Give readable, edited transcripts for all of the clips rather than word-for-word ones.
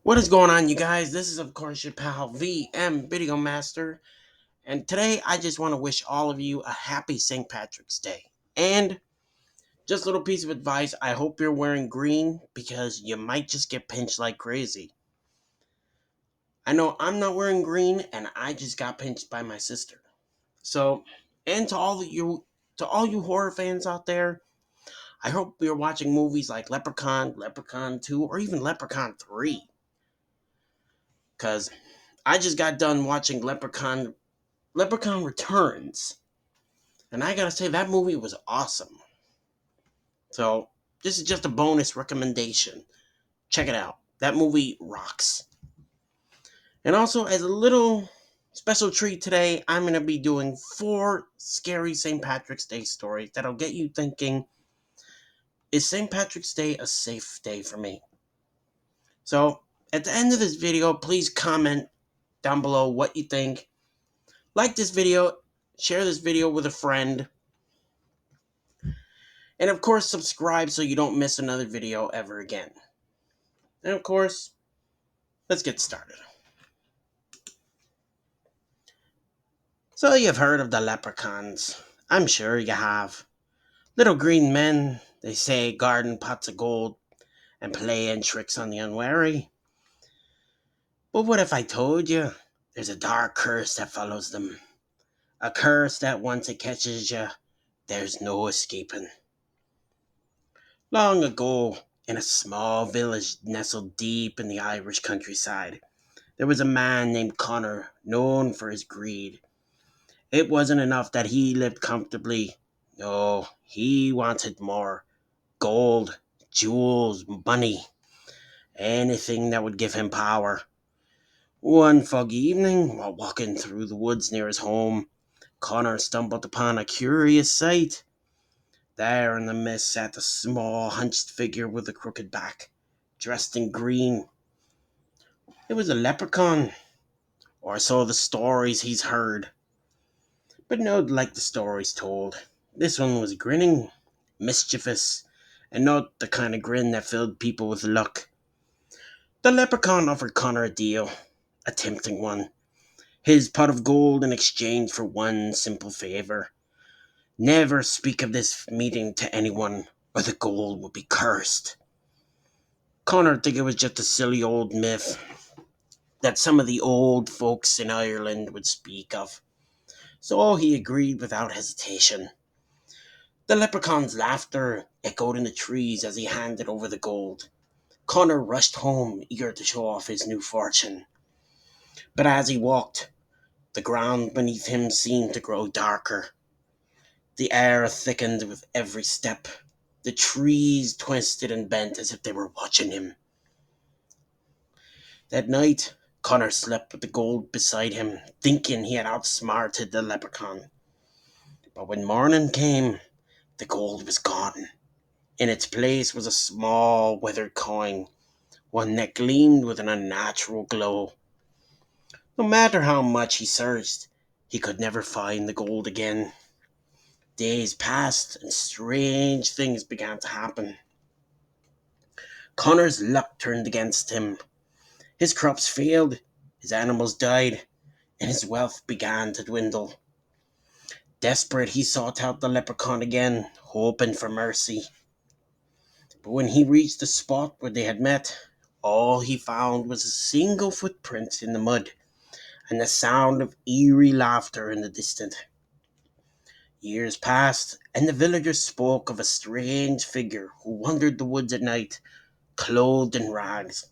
What is going on, you guys? This is, of course, your pal VM Video Master, and today I just want to wish all of you a happy St. Patrick's Day. And just a little piece of advice, I hope you're wearing green because you might just get pinched like crazy. I know I'm not wearing green, and I just got pinched by my sister. So, and to all you horror fans out there, I hope you're watching movies like Leprechaun, Leprechaun 2, or even Leprechaun 3. Because I just got done watching Leprechaun Returns. And I gotta say, that movie was awesome. So, this is just a bonus recommendation. Check it out. That movie rocks. And also, as a little special treat today, I'm gonna be doing 4 scary St. Patrick's Day stories that'll get you thinking, is St. Patrick's Day a safe day for me? So, at the end of this video, please comment down below what you think. Like this video, share this video with a friend, and of course, subscribe so you don't miss another video ever again. And of course, let's get started. So, you've heard of the leprechauns. I'm sure you have. Little green men, they say, garden pots of gold and playing tricks on the unwary. But what if I told you there's a dark curse that follows them? A curse that once it catches you, there's no escaping. Long ago, in a small village nestled deep in the Irish countryside, there was a man named Connor, known for his greed. It wasn't enough that he lived comfortably. No, he wanted more. Gold, jewels, money, anything that would give him power. One foggy evening, while walking through the woods near his home, Connor stumbled upon a curious sight. There in the mist sat a small, hunched figure with a crooked back, dressed in green. It was a leprechaun, or so the stories he's heard. But not like the stories told. This one was grinning, mischievous, and not the kind of grin that filled people with luck. The leprechaun offered Connor a deal, a tempting one. His pot of gold in exchange for one simple favor. Never speak of this meeting to anyone, or the gold would be cursed. Connor think it was just a silly old myth that some of the old folks in Ireland would speak of. So he agreed without hesitation. The leprechaun's laughter echoed in the trees as he handed over the gold. Connor rushed home, eager to show off his new fortune. But as he walked, the ground beneath him seemed to grow darker. The air thickened with every step. The trees twisted and bent as if they were watching him. That night, Connor slept with the gold beside him, thinking he had outsmarted the leprechaun. But when morning came, the gold was gone. In its place was a small, weathered coin, one that gleamed with an unnatural glow. No matter how much he searched, he could never find the gold again. Days passed, and strange things began to happen. Connor's luck turned against him. His crops failed, his animals died, and his wealth began to dwindle. Desperate, he sought out the leprechaun again, hoping for mercy. But when he reached the spot where they had met, all he found was a single footprint in the mud and the sound of eerie laughter in the distance. Years passed, and the villagers spoke of a strange figure who wandered the woods at night, clothed in rags,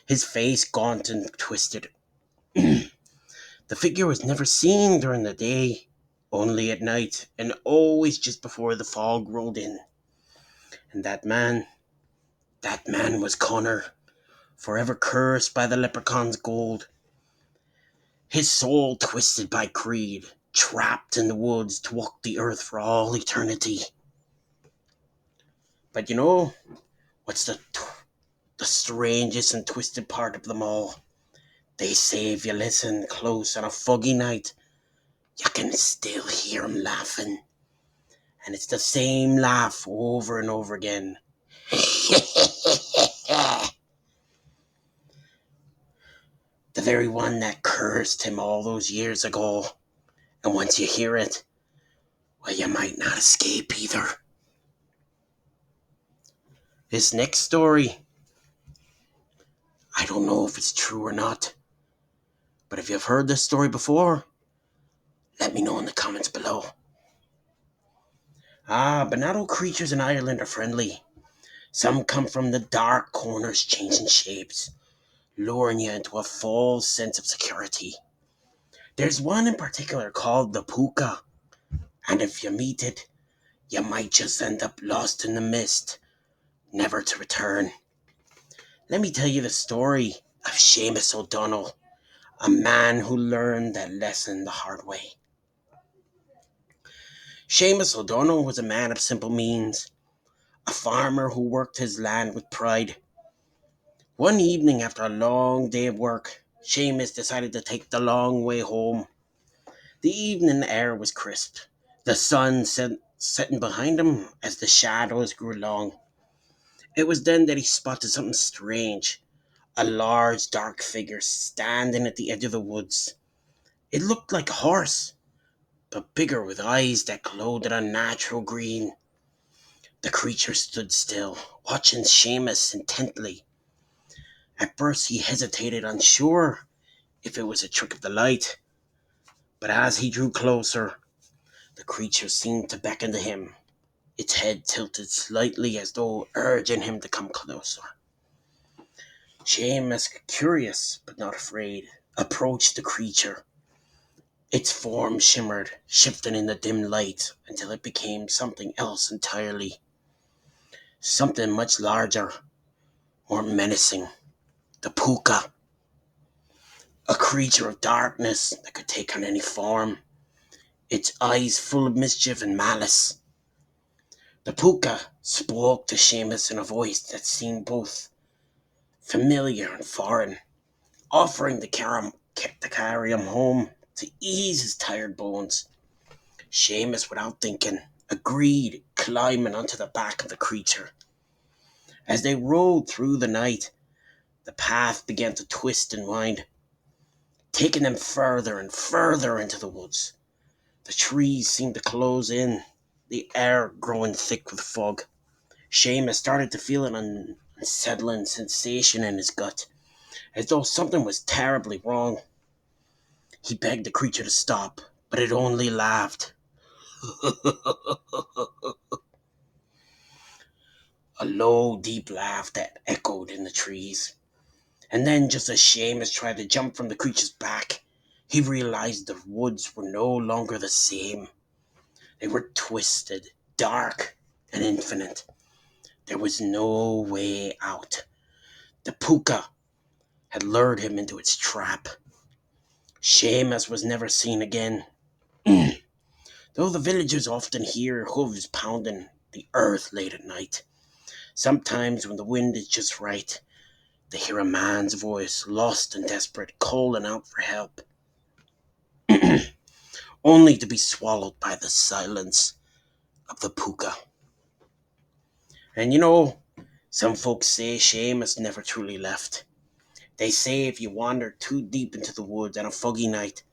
his face gaunt and twisted. The figure was never seen during the day, only at night, and always just before the fog rolled in. And that man was Connor, forever cursed by the leprechaun's gold. His soul twisted by greed, trapped in the woods to walk the earth for all eternity. But you know what's the strangest and twisted part of them all? They say if you listen close on a foggy night, you can still hear 'em laughing. And it's the same laugh over and over again. The very one that cursed him all those years ago. And once you hear it, well, you might not escape either. This next story, I don't know if it's true or not, but if you've heard this story before, let me know in the comments below. But not all creatures in Ireland are friendly. Some come from the dark corners, changing shapes, luring you into a false sense of security. There's one in particular called the Puka, and if you meet it, you might just end up lost in the mist, never to return. Let me tell you the story of Seamus O'Donnell, a man who learned that lesson the hard way. Seamus O'Donnell was a man of simple means, a farmer who worked his land with pride. One evening after a long day of work, Seamus decided to take the long way home. The evening air was crisp, the sun setting behind him as the shadows grew long. It was then that he spotted something strange, a large dark figure standing at the edge of the woods. It looked like a horse, but bigger with eyes that glowed an unnatural green. The creature stood still, watching Seamus intently. At first he hesitated, unsure if it was a trick of the light, but as he drew closer, the creature seemed to beckon to him, its head tilted slightly as though urging him to come closer. Seamus, curious but not afraid, approached the creature. Its form shimmered, shifting in the dim light until it became something else entirely. Something much larger, more menacing. The Puka, a creature of darkness that could take on any form, its eyes full of mischief and malice. The Puka spoke to Seamus in a voice that seemed both familiar and foreign, offering to carry him home to ease his tired bones. Seamus, without thinking, agreed, climbing onto the back of the creature. As they rode through the night, the path began to twist and wind, taking them further and further into the woods. The trees seemed to close in, the air growing thick with fog. Seamus started to feel an unsettling sensation in his gut, as though something was terribly wrong. He begged the creature to stop, but it only laughed. A low, deep laugh that echoed in the trees. And then, just as Seamus tried to jump from the creature's back, he realized the woods were no longer the same. They were twisted, dark, and infinite. There was no way out. The Puka had lured him into its trap. Seamus was never seen again. Though the villagers often hear hooves pounding the earth late at night, sometimes when the wind is just right, they hear a man's voice, lost and desperate, calling out for help, only to be swallowed by the silence of the Puka. And some folks say Seamus never truly left. They say if you wander too deep into the woods on a foggy night,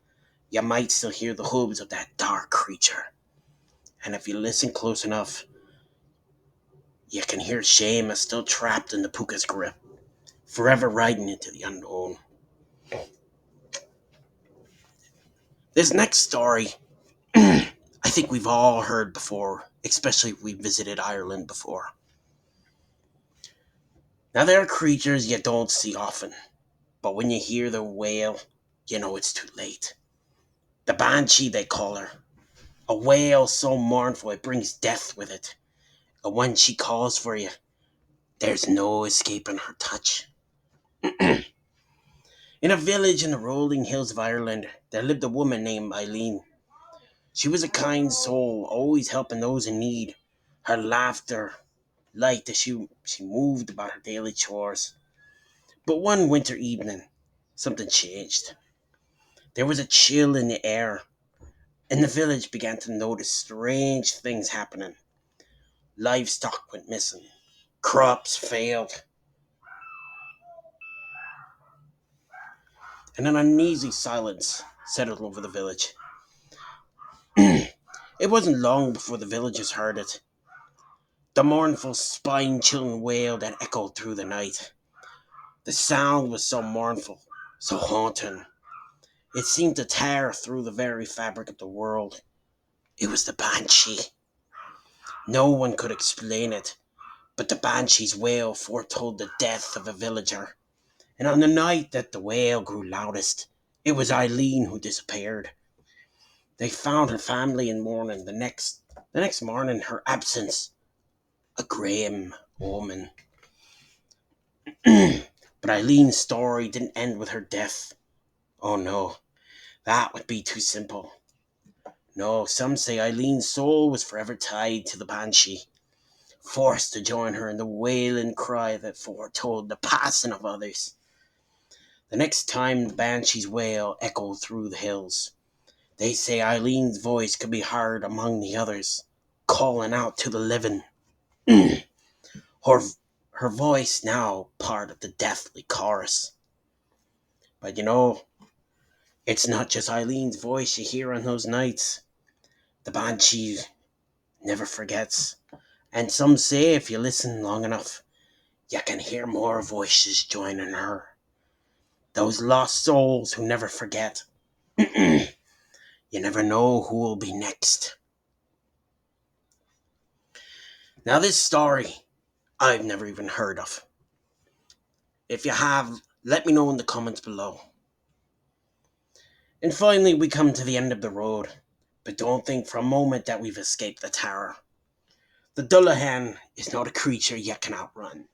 you might still hear the hooves of that dark creature. And if you listen close enough, you can hear Seamus still trapped in the Puka's grip, forever riding into the unknown. This next story, I think we've all heard before, especially if we visited Ireland before. Now, there are creatures you don't see often, but when you hear their wail, you know it's too late. The Banshee, they call her. A wail so mournful it brings death with it. And when she calls for you, there's no escaping her touch. In a village in the rolling hills of Ireland, there lived a woman named Eileen. She was a kind soul, always helping those in need. Her laughter light as she moved about her daily chores. But one winter evening, something changed. There was a chill in the air, and the village began to notice strange things happening. Livestock went missing, crops failed, and an uneasy silence settled over the village. It wasn't long before the villagers heard it. The mournful, spine-chilling wail that echoed through the night. The sound was so mournful, so haunting. It seemed to tear through the very fabric of the world. It was the banshee. No one could explain it, but the banshee's wail foretold the death of a villager. And on the night that the wail grew loudest, it was Eileen who disappeared. They found her family in mourning. The next morning, her absence, a grim omen. But Eileen's story didn't end with her death. Oh no, that would be too simple. No, some say Eileen's soul was forever tied to the banshee, forced to join her in the wailing cry that foretold the passing of others. The next time the banshee's wail echoed through the hills, they say Eileen's voice could be heard among the others, calling out to the living. her, her voice now part of the deathly chorus. But it's not just Eileen's voice you hear on those nights. The banshee never forgets. And some say if you listen long enough, you can hear more voices joining her. Those lost souls who never forget. You never know who will be next. Now, this story I've never even heard of. If you have, let me know in the comments below. And finally, we come to the end of the road. But don't think for a moment that we've escaped the terror. The Dullahan is not a creature you can outrun,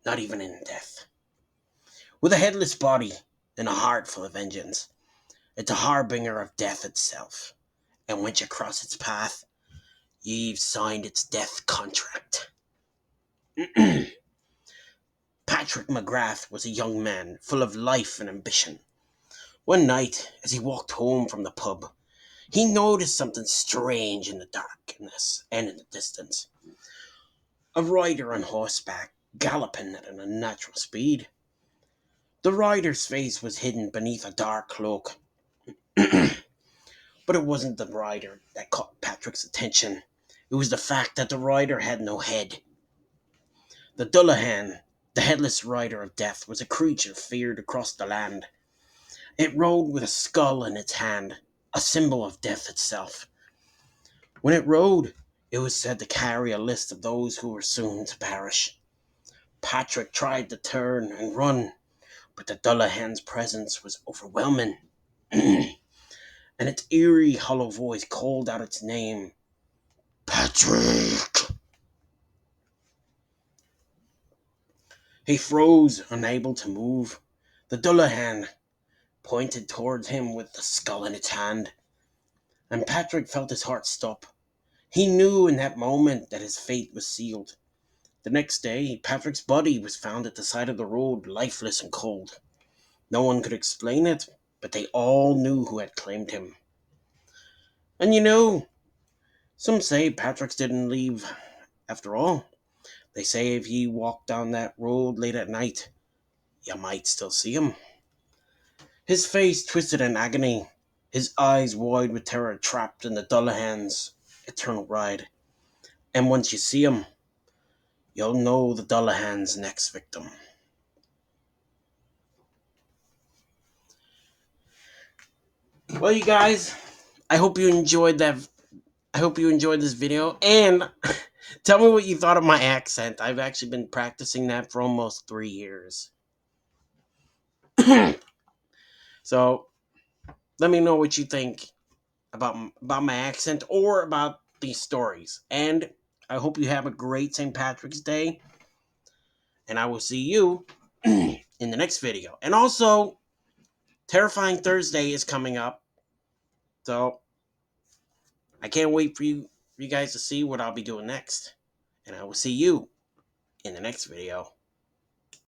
not even in death. With a headless body and a heart full of vengeance, it's a harbinger of death itself. And once you cross its path, you've signed its death contract. Patrick McGrath was a young man full of life and ambition. One night, as he walked home from the pub, he noticed something strange in the darkness and in the distance. A rider on horseback, galloping at an unnatural speed. The rider's face was hidden beneath a dark cloak. But it wasn't the rider that caught Patrick's attention. It was the fact that the rider had no head. The Dullahan, the headless rider of death, was a creature feared across the land. It rode with a skull in its hand, a symbol of death itself. When it rode, it was said to carry a list of those who were soon to perish. Patrick tried to turn and run, but the Dullahan's presence was overwhelming. And its eerie, hollow voice called out its name. Patrick! He froze, unable to move. The Dullahan pointed towards him with the skull in its hand, and Patrick felt his heart stop. He knew in that moment that his fate was sealed. The next day, Patrick's body was found at the side of the road, lifeless and cold. No one could explain it, but they all knew who had claimed him. And some say Patrick didn't leave after all. They say if you walk down that road late at night, you might still see him. His face twisted in agony, his eyes wide with terror, trapped in the Dullahan's eternal ride. And once you see him, you'll know the Dullahan's next victim. Well, you guys, I hope you enjoyed that. I hope you enjoyed this video, and tell me what you thought of my accent. I've actually been practicing that for almost 3 years. So let me know what you think about my accent or about these stories. And I hope you have a great St. Patrick's Day. And I will see you in the next video. And also, Terrifying Thursday is coming up. So I can't wait for you guys to see what I'll be doing next. And I will see you in the next video.